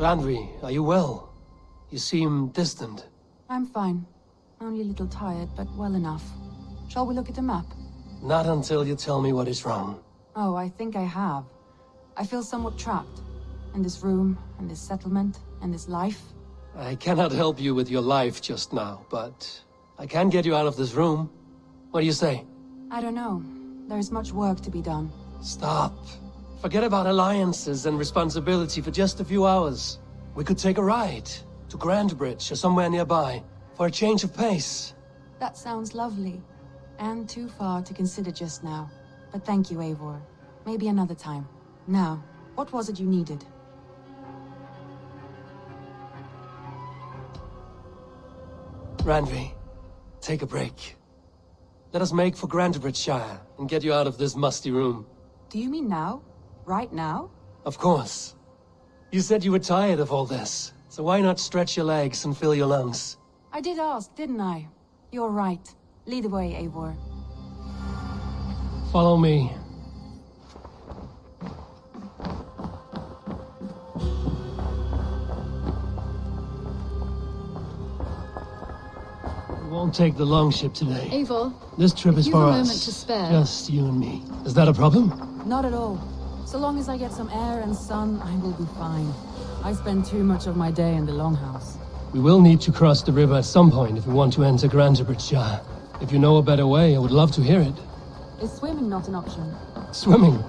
Randvi, are you well? You seem distant. I'm fine. Only a little tired, but well enough. Shall we look at the map? Not until you tell me what is wrong. Oh, I think I have. I feel somewhat trapped. In this room, in this settlement, in this life. I cannot help you with your life just now, but I can get you out of this room. What do you say? I don't know. There is much work to be done. Stop. Forget about alliances and responsibility for just a few hours. We could take a ride to Grandbridge or somewhere nearby for a change of pace. That sounds lovely. And too far to consider just now. But thank you, Eivor. Maybe another time. Now, what was it you needed? Randvi, take a break. Let us make for Grandbridgeshire and get you out of this musty room. Do you mean now? Right now? Of course. You said you were tired of all this, so why not stretch your legs and fill your lungs? I did ask, didn't I? You're right. Lead the way, Eivor. Follow me. We won't take the long ship today. Eivor, this trip is for us. moment to spare. Just you and me. Is that a problem? Not at all. So long as I get some air and sun, I will be fine. I spend too much of my day in the longhouse. We will need to cross the river at some point if we want to enter Grandbridgeshire. If you know a better way, I would love to hear it. Is swimming not an option? Swimming?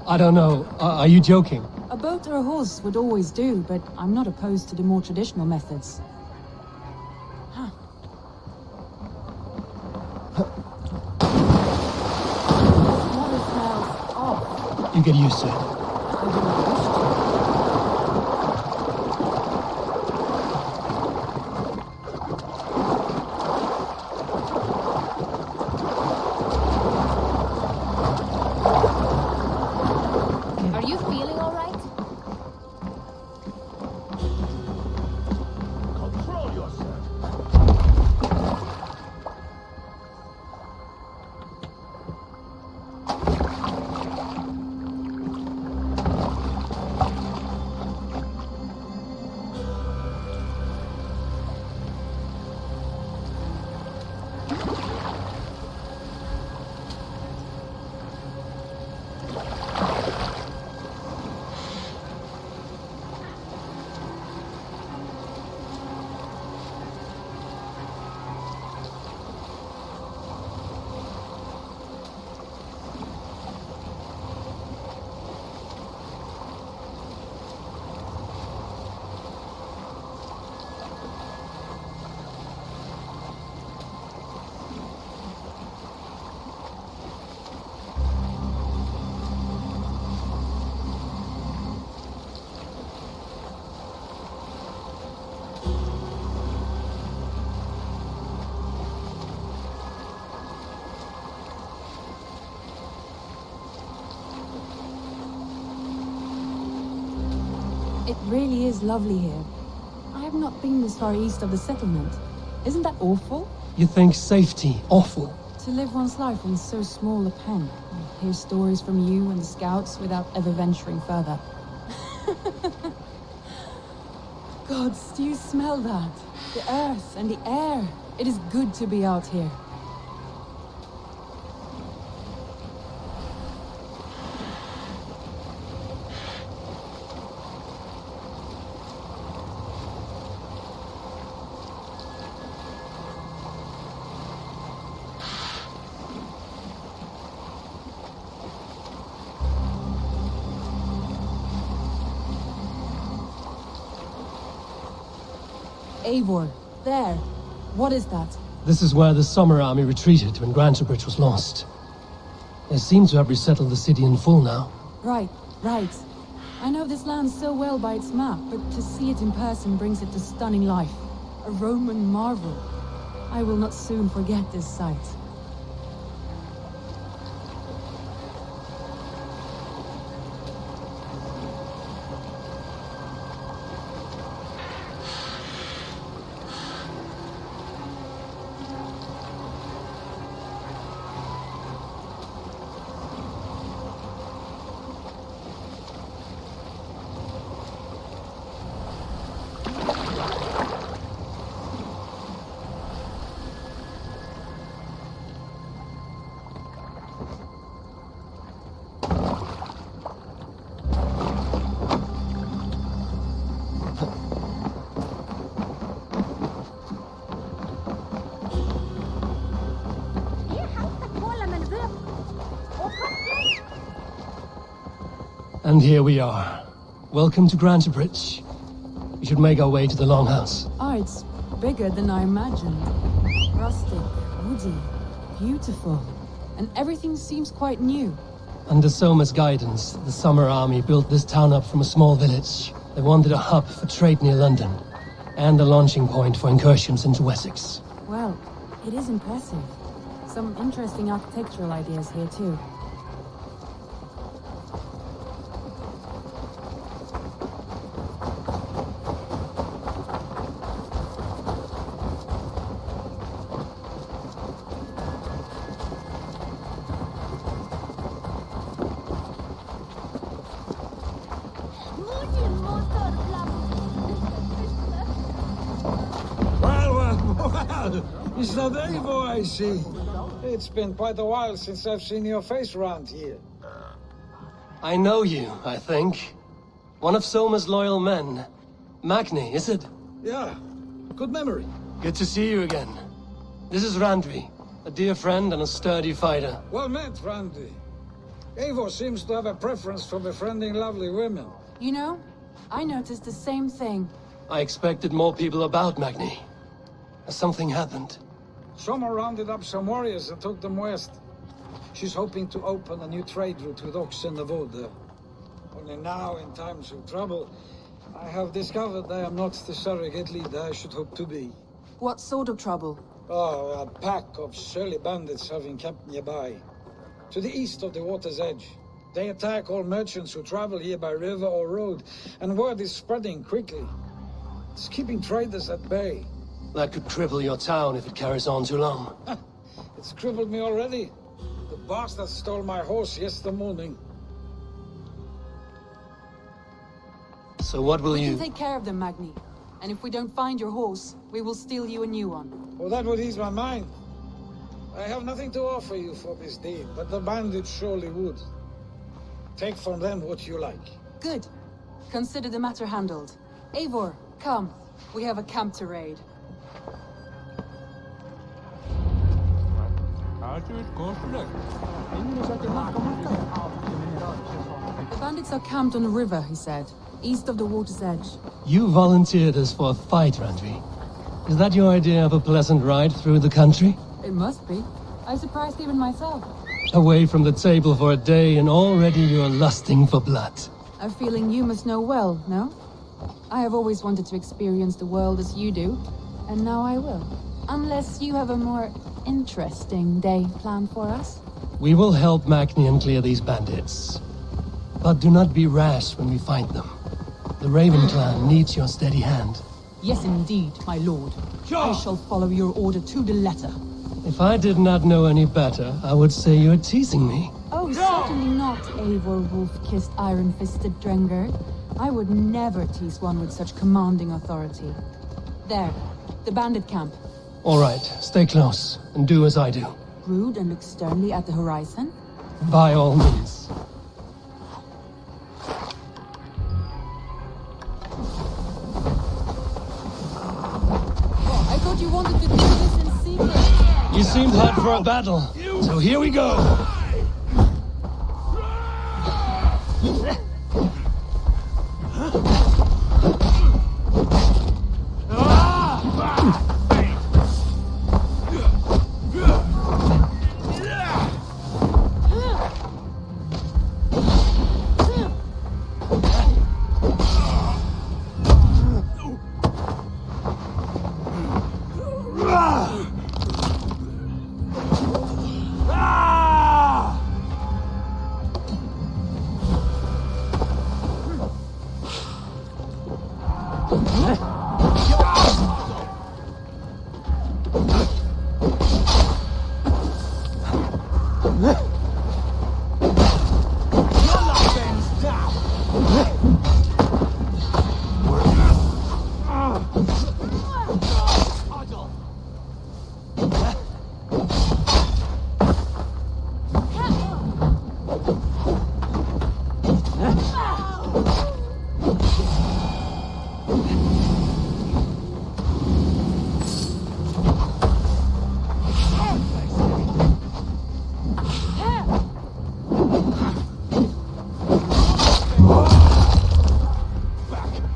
I don't know. Are you joking? A boat or a horse would always do, but I'm not opposed to the more traditional methods. Huh. This water smells off. You get used to it. I do not wish to. It really is lovely here. I have not been this far east of the settlement. Isn't that awful? You think safety awful? To live one's life in so small a pen, and hear stories from you and the scouts without ever venturing further. Gods, do you smell that? The earth and the air. It is good to be out here. Eivor, there. What is that? This is where the Summer Army retreated when Grantebridge was lost. They seem to have resettled the city in full now. Right. I know this land so well by its map, but to see it in person brings it to stunning life. A Roman marvel. I will not soon forget this sight. And here we are. Welcome to Grantebridge. We should make our way to the Longhouse. Oh, it's bigger than I imagined. Rustic, woody, beautiful. And everything seems quite new. Under Soma's guidance, the Summer Army built this town up from a small village. They wanted a hub for trade near London, and a launching point for incursions into Wessex. Well, it is impressive. Some interesting architectural ideas here too. It's not Eivor, I see. It's been quite a while since I've seen your face around here. I know you, I think. One of Soma's loyal men. Magni, is it? Yeah, good memory. Good to see you again. This is Randvi, a dear friend and a sturdy fighter. Well met, Randy. Eivor seems to have a preference for befriending lovely women. You know, I noticed the same thing. I expected more people about Magni. Has something happened? Soma rounded up some warriors and took them west. She's hoping to open a new trade route with Ox and the Voda. Only now, in times of trouble, I have discovered I am not the surrogate leader I should hope to be. What sort of trouble? Oh, a pack of surly bandits have encamped nearby. To the east of the water's edge. They attack all merchants who travel here by river or road, and word is spreading quickly. It's keeping traders at bay. That could cripple your town if it carries on too long. It's crippled me already. The bastard stole my horse yesterday morning. So what will We you... can take care of them, Magni. And if we don't find your horse, we will steal you a new one. Oh, that would ease my mind. I have nothing to offer you for this deed, but the bandits surely would. Take from them what you like. Good. Consider the matter handled. Eivor, come. We have a camp to raid. The bandits are camped on the river, he said, east of the water's edge. You volunteered us for a fight, Randvi. Is that your idea of a pleasant ride through the country? It must be. I surprised even myself. Away from the table for a day and already you're lusting for blood. A feeling you must know well, no? I have always wanted to experience the world as you do, and now I will. Unless you have a more interesting day planned for us. We will help Magni clear these bandits. But do not be rash when we find them. The Raven clan needs your steady hand. Yes, indeed, my lord. I shall follow your order to the letter. If I did not know any better, I would say you're teasing me. Oh, certainly not, Eivor wolf-kissed iron-fisted Drenger. I would never tease one with such commanding authority. There, the bandit camp. All right, stay close, and do as I do. Rude and look sternly at the horizon? By all means. I thought you wanted to do this in secret. You seemed hot for a battle, so here we go.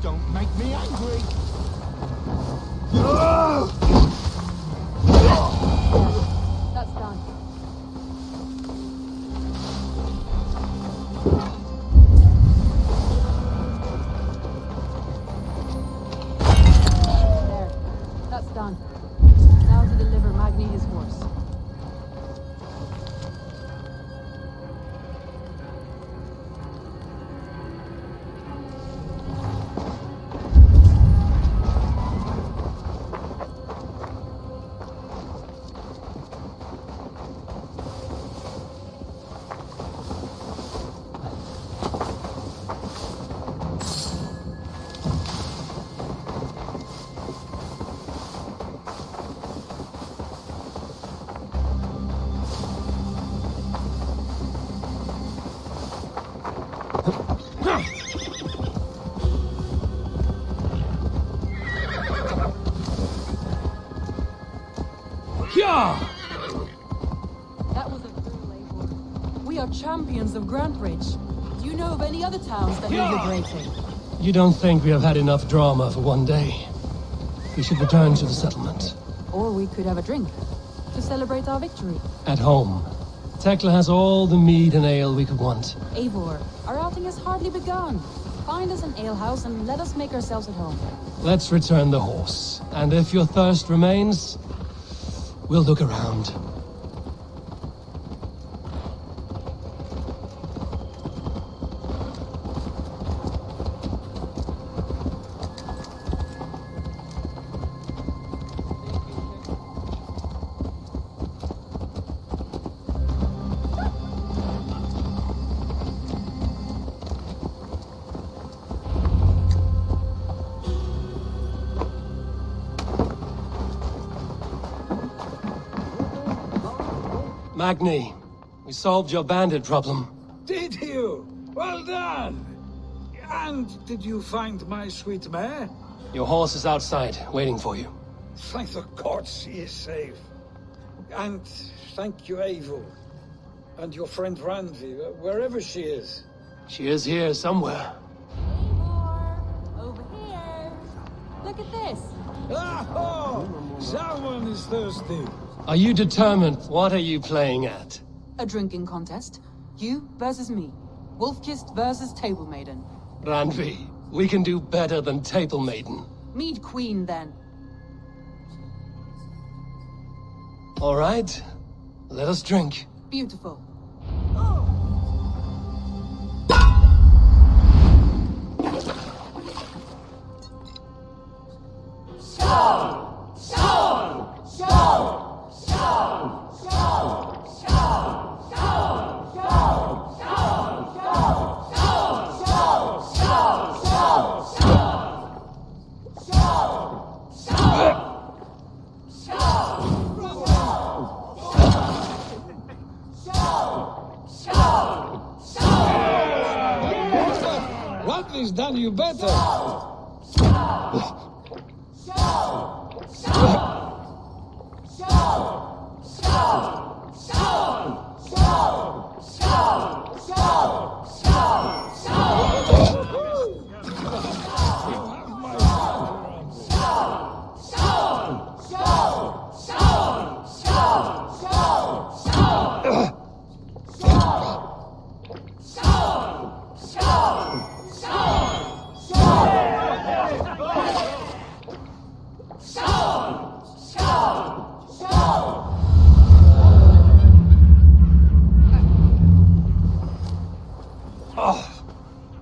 Don't make me angry. That's done. There. That's done. Now to deliver Magni his horse. Yeah! That was a thrill, Eivor. We are champions of Grantebridge. Do you know of any other towns that need liberating? You don't think we have had enough drama for one day? We should return to the settlement. Or we could have a drink to celebrate our victory. At home. Tekla has all the mead and ale we could want. Eivor, our outing has hardly begun. Find us an alehouse and let us make ourselves at home. Let's return the horse. And if your thirst remains, we'll look around. Magni, we solved your bandit problem. Did you? Well done! And did you find my sweet mare? Your horse is outside, waiting for you. Thank the gods she is safe. And thank you, Eivor. And your friend Randi, wherever she is. She is here somewhere. Eivor, over here. Look at this. Oh, someone is thirsty. Are you determined? What are you playing at? A drinking contest. You versus me. Wolf-Kissed versus Table Maiden. Randvi, we can do better than Table Maiden. Mead Queen, then. All right, let us drink. Beautiful. Randvi's done you better.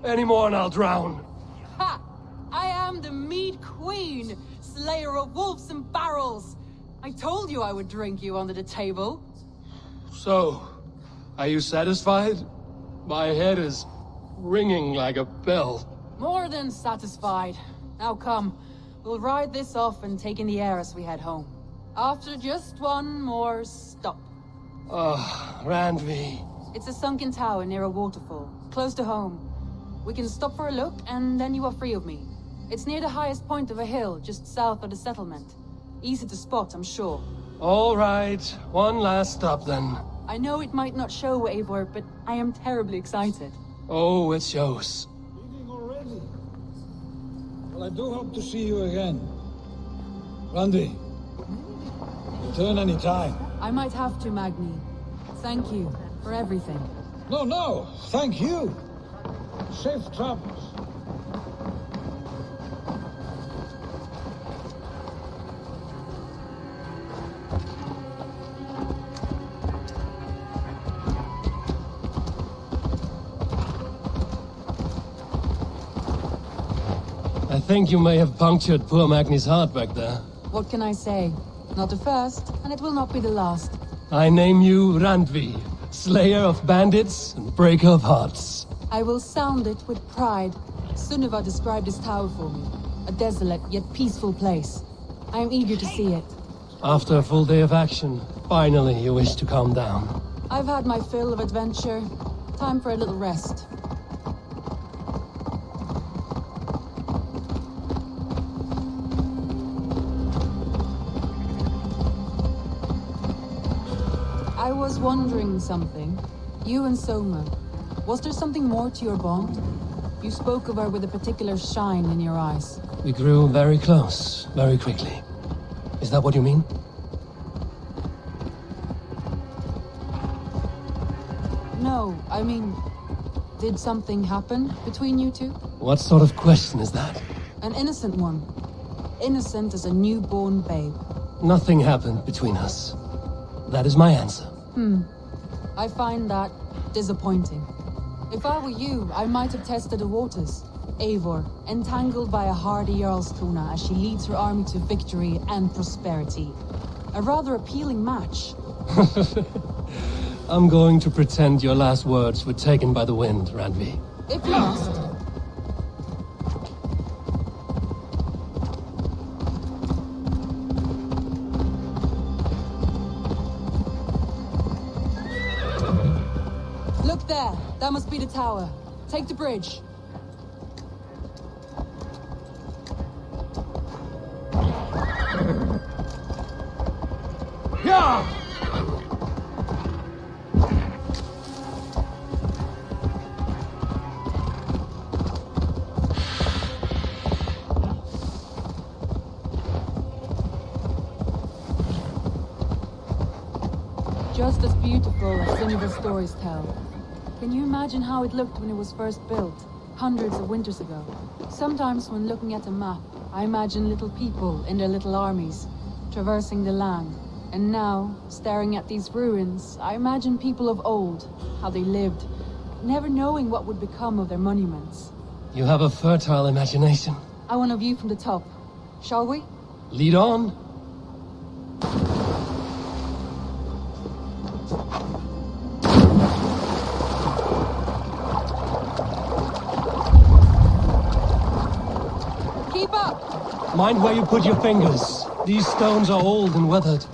Any more and I'll drown. Ha! I am the Mead Queen, slayer of wolves and barrels. I told you I would drink you under the table. So, are you satisfied? My head is ringing like a bell. More than satisfied. Now come, we'll ride this off and take in the air as we head home. After just one more stop. Randvi. It's a sunken tower near a waterfall, close to home. We can stop for a look, and then you are free of me. It's near the highest point of a hill, just south of the settlement. Easy to spot, I'm sure. All right, one last stop then. I know it might not show, Eivor, but I am terribly excited. Oh, it shows. Leaving already? Well, I do hope to see you again. Randy, return any time. I might have to, Magni. Thank you for everything. No, thank you. Safe travels. I think you may have punctured poor Magni's heart back there. What can I say? Not the first, and it will not be the last. I name you Randvi, slayer of bandits and breaker of hearts. I will sound it with pride. Sunniva described this tower for me. A desolate yet peaceful place. I am eager to see it. After a full day of action, finally you wish to calm down. I've had my fill of adventure. Time for a little rest. I was wondering something. You and Soma. Was there something more to your bond? You spoke of her with a particular shine in your eyes. We grew very close, very quickly. Is that what you mean? No, I mean... Did something happen between you two? What sort of question is that? An innocent one. Innocent as a newborn babe. Nothing happened between us. That is my answer. I find that disappointing. If I were you, I might have tested the waters. Eivor, entangled by a hardy Jarlskona as she leads her army to victory and prosperity. A rather appealing match. I'm going to pretend your last words were taken by the wind, Randvi. If you must. Look there. That must be the tower. Take the bridge. Yeah! Just as beautiful as Sunniva's stories tell. Can you imagine how it looked when it was first built, hundreds of winters ago? Sometimes when looking at a map, I imagine little people in their little armies, traversing the land. And now, staring at these ruins, I imagine people of old, how they lived, never knowing what would become of their monuments. You have a fertile imagination. I want a view from the top. Shall we? Lead on. Keep up! Mind where you put your fingers. These stones are old and weathered.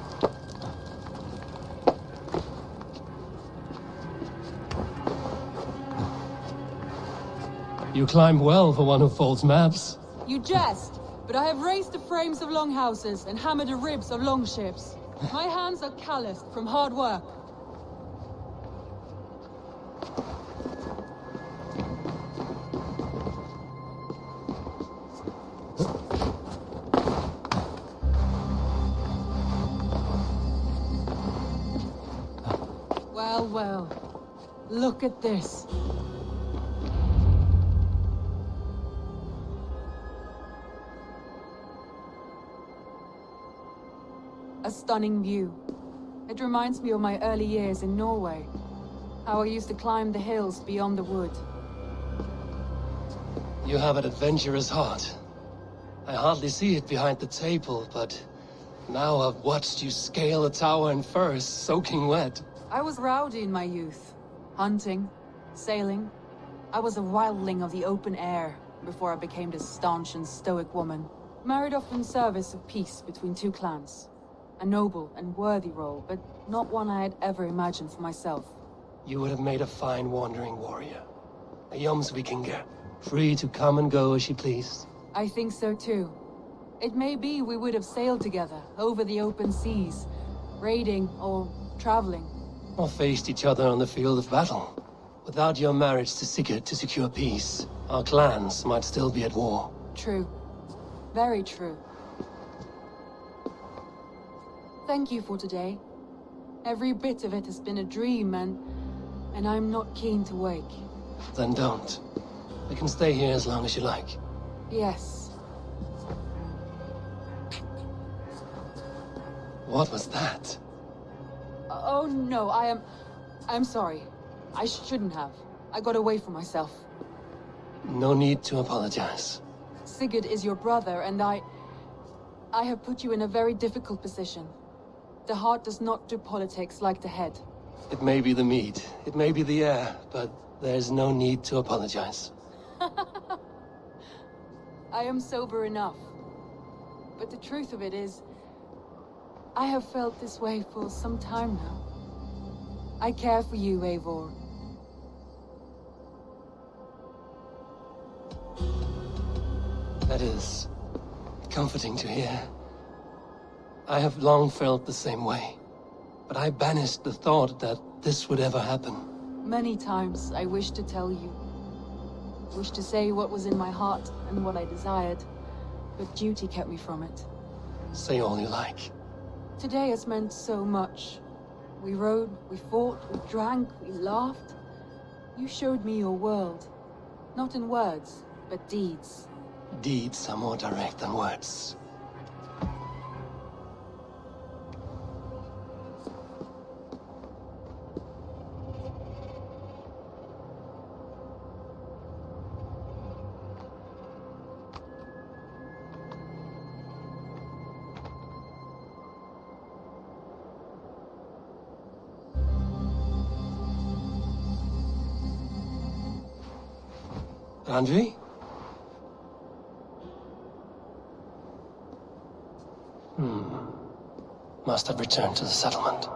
You climb well for one who folds maps. You jest, but I have raised the frames of longhouses and hammered the ribs of longships. My hands are calloused from hard work. Well, well. Look at this. A stunning view. It reminds me of my early years in Norway. How I used to climb the hills beyond the wood. You have an adventurous heart. I hardly see it behind the table, but now I've watched you scale a tower in furs, soaking wet. I was rowdy in my youth. Hunting, sailing. I was a wildling of the open air before I became this staunch and stoic woman. Married off in service of peace between two clans. A noble and worthy role, but not one I had ever imagined for myself. You would have made a fine wandering warrior. A Jomsvikinger, free to come and go as she pleased. I think so too. It may be we would have sailed together, over the open seas, raiding or traveling. Or faced each other on the field of battle. Without your marriage to Sigurd to secure peace, our clans might still be at war. True. Very true. Thank you for today. Every bit of it has been a dream, and I'm not keen to wake. Then don't. We can stay here as long as you like. Yes. What was that? Oh no, I'm sorry. I shouldn't have. I got away from myself. No need to apologize. Sigurd is your brother, and I have put you in a very difficult position. The heart does not do politics like the head. It may be the meat, it may be the air, but there's no need to apologize. I am sober enough. But the truth of it is, I have felt this way for some time now. I care for you, Eivor. That is comforting to hear. I have long felt the same way, but I banished the thought that this would ever happen. Many times I wished to tell you. Wished to say what was in my heart and what I desired, but duty kept me from it. Say all you like. Today has meant so much. We rode, we fought, we drank, we laughed. You showed me your world. Not in words, but deeds. Deeds are more direct than words. Andri? Must have returned to the settlement.